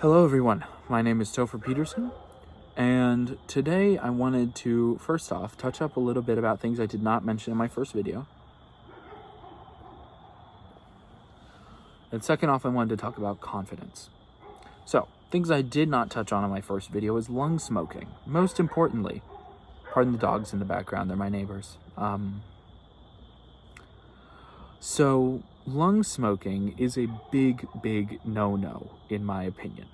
Hello everyone, my name is Topher Peterson, and today I wanted to, first off, touch up a little bit about things I did not mention in my first video. And second off, I wanted to talk about confidence. So, things I did not touch on in my first video is lung smoking. Most importantly, pardon the dogs in the background, they're my neighbors. So, lung smoking is a big no-no, in my opinion.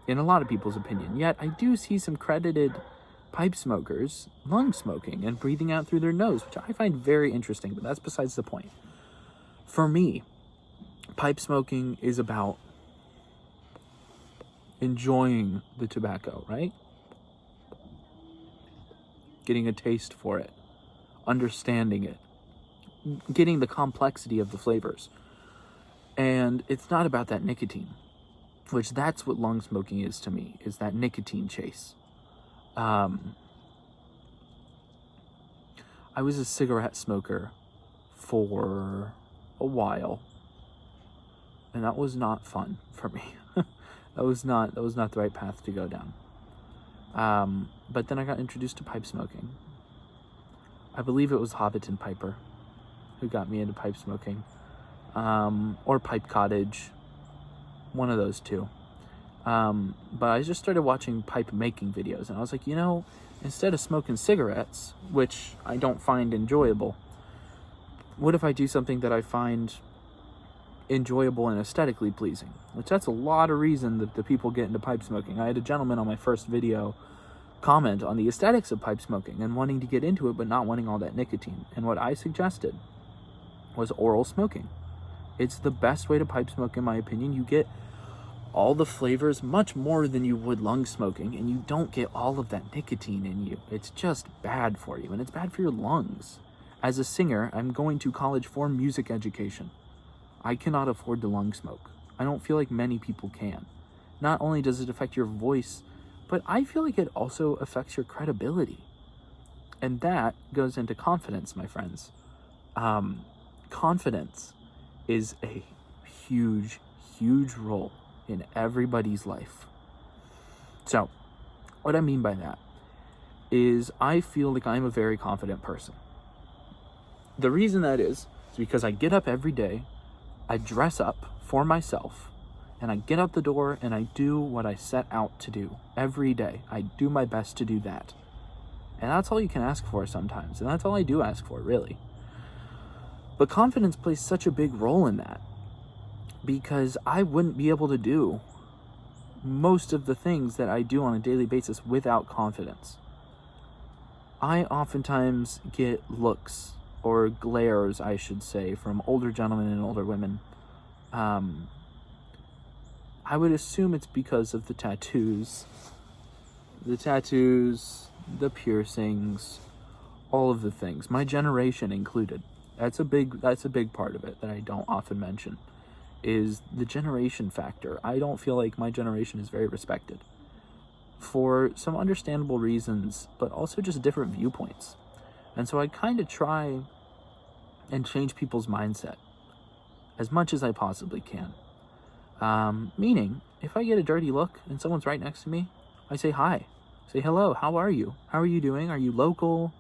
In a lot of people's opinion. Yet, I do see some credited pipe smokers lung smoking and breathing out through their nose, which I find very interesting, but that's besides the point. For me, pipe smoking is about enjoying the tobacco, right? Getting a taste for it, understanding it, getting the complexity of the flavors. And it's not about that nicotine, which that's what lung smoking is to me, is that nicotine chase. I was a cigarette smoker for a while, and that was not fun for me. that was not the right path to go down. But then I got introduced to pipe smoking. I believe it was Hobbiton Piper who got me into pipe smoking, or Pipe Cottage, one of those two. But I just started watching pipe making videos, and I was like, instead of smoking cigarettes, which I don't find enjoyable, what if I do something that I find enjoyable and aesthetically pleasing? Which that's a lot of reason that the people get into pipe smoking. I had a gentleman on my first video comment on the aesthetics of pipe smoking and wanting to get into it, but not wanting all that nicotine. And what I suggested was oral smoking. It's the best way to pipe smoke, in my opinion. You get all the flavors much more than you would lung smoking, and you don't get all of that nicotine in you. It's just bad for you, and it's bad for your lungs. As a singer, I'm going to college for music education. I cannot afford to lung smoke. I don't feel like many people can. Not only does it affect your voice, but I feel like it also affects your credibility. And that goes into confidence, my friends. Confidence is a huge role in everybody's life. So, what I mean by that is I feel like I'm a very confident person. The reason that is because I get up every day, I dress up for myself, and I get out the door and I do what I set out to do every day. I do my best to do that. And that's all you can ask for sometimes, and that's all I do ask for, really. But confidence plays such a big role in that, because I wouldn't be able to do most of the things that I do on a daily basis without confidence. I oftentimes get looks, or glares, I should say, from older gentlemen and older women. I would assume it's because of the tattoos, the piercings, all of the things, my generation included. That's a big part of it that I don't often mention, is the generation factor. I don't feel like my generation is very respected for some understandable reasons, but also just different viewpoints. And so I kind of try and change people's mindset as much as I possibly can. Meaning, if I get a dirty look and someone's right next to me, I say hi, say hello, how are you? How are you doing? Are you local?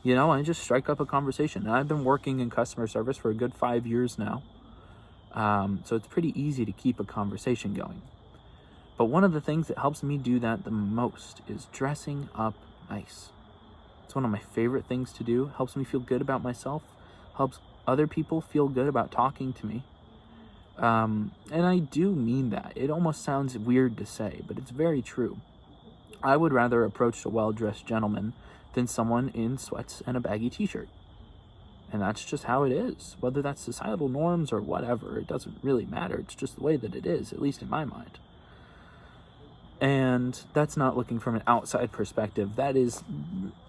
I just strike up a conversation. And I've been working in customer service for a good 5 years now. So it's pretty easy to keep a conversation going. But one of the things that helps me do that the most is dressing up nice. It's one of my favorite things to do. Helps me feel good about myself. Helps other people feel good about talking to me. And I do mean that. It almost sounds weird to say, but it's very true. I would rather approach a well-dressed gentleman than someone in sweats and a baggy t-shirt. And that's just how it is. Whether that's societal norms or whatever, it doesn't really matter. It's just the way that it is, at least in my mind. And that's not looking from an outside perspective. That is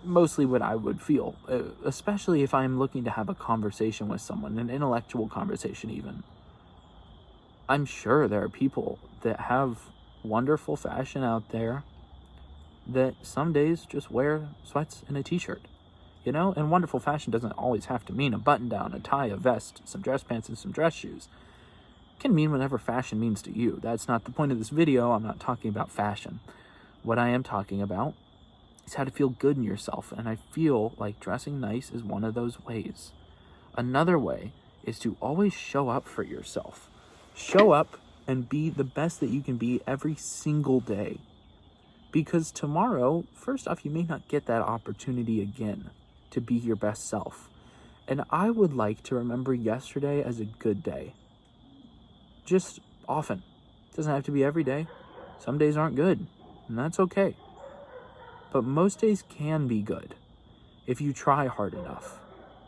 mostly what I would feel, especially if I'm looking to have a conversation with someone, an intellectual conversation even. I'm sure there are people that have wonderful fashion out there that some days just wear sweats and a t-shirt. And wonderful fashion doesn't always have to mean a button-down, a tie, a vest, some dress pants, and some dress shoes. can mean whatever fashion means to you. That's not the point of this video. I'm not talking about fashion. What I am talking about is how to feel good in yourself, and I feel like dressing nice is one of those ways. Another way is to always show up for yourself. Show up and be the best that you can be every single day. Because tomorrow, first off, you may not get that opportunity again to be your best self. And I would like to remember yesterday as a good day. Just often. It doesn't have to be every day. Some days aren't good, and that's okay. But most days can be good if you try hard enough,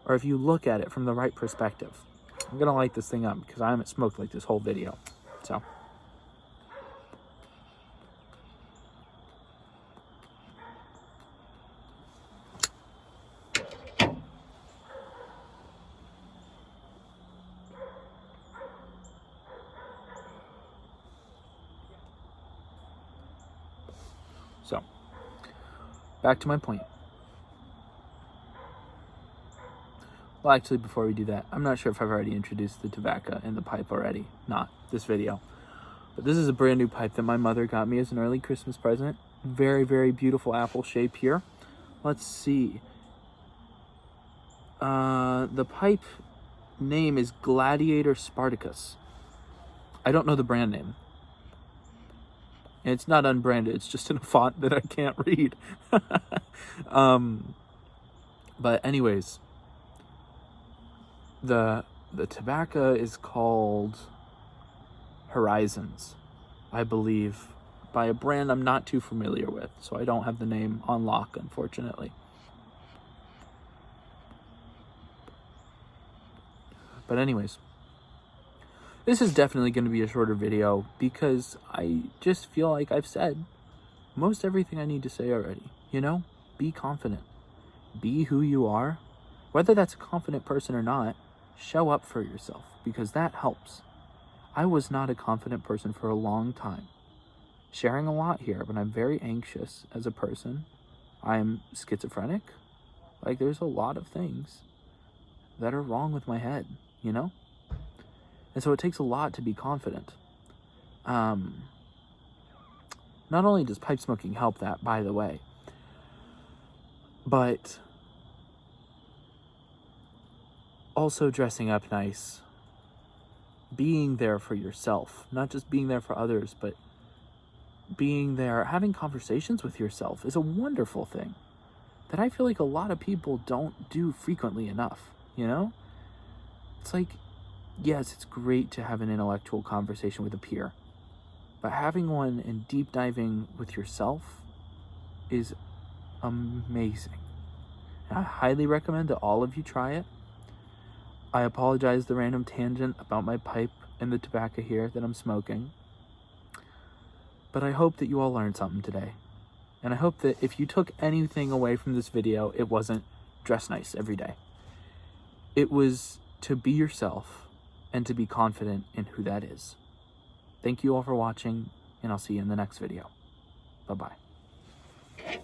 or if you look at it from the right perspective. I'm gonna light this thing up because I haven't smoked like this whole video. So, back to my point. Well, actually, before we do that, I'm not sure if I've already introduced the tobacco and the pipe already. Not this video. But this is a brand new pipe that my mother got me as an early Christmas present. Very, very beautiful apple shape here. Let's see. The pipe name is Gladiator Spartacus. I don't know the brand name. And it's not unbranded. It's just in a font that I can't read. But anyways, the tobacco is called Horizons, I believe, by a brand I'm not too familiar with, so I don't have the name on lock, unfortunately. But anyways, this is definitely going to be a shorter video because I just feel like I've said most everything I need to say already. You know, be confident. Be who you are. Whether that's a confident person or not, show up for yourself because that helps. I was not a confident person for a long time. Sharing a lot here, but I'm very anxious as a person. I'm schizophrenic. Like, there's a lot of things that are wrong with my head, you know? And so it takes a lot to be confident. Not only does pipe smoking help that, by the way, but also dressing up nice, being there for yourself, not just being there for others, but being there, having conversations with yourself is a wonderful thing that I feel like a lot of people don't do frequently enough, you know? It's like, yes, it's great to have an intellectual conversation with a peer, but having one and deep diving with yourself is amazing. And I highly recommend that all of you try it. I apologize the random tangent about my pipe and the tobacco here that I'm smoking, but I hope that you all learned something today. And I hope that if you took anything away from this video, it wasn't dress nice every day. It was to be yourself and to be confident in who that is. Thank you all for watching, and I'll see you in the next video. Bye-bye.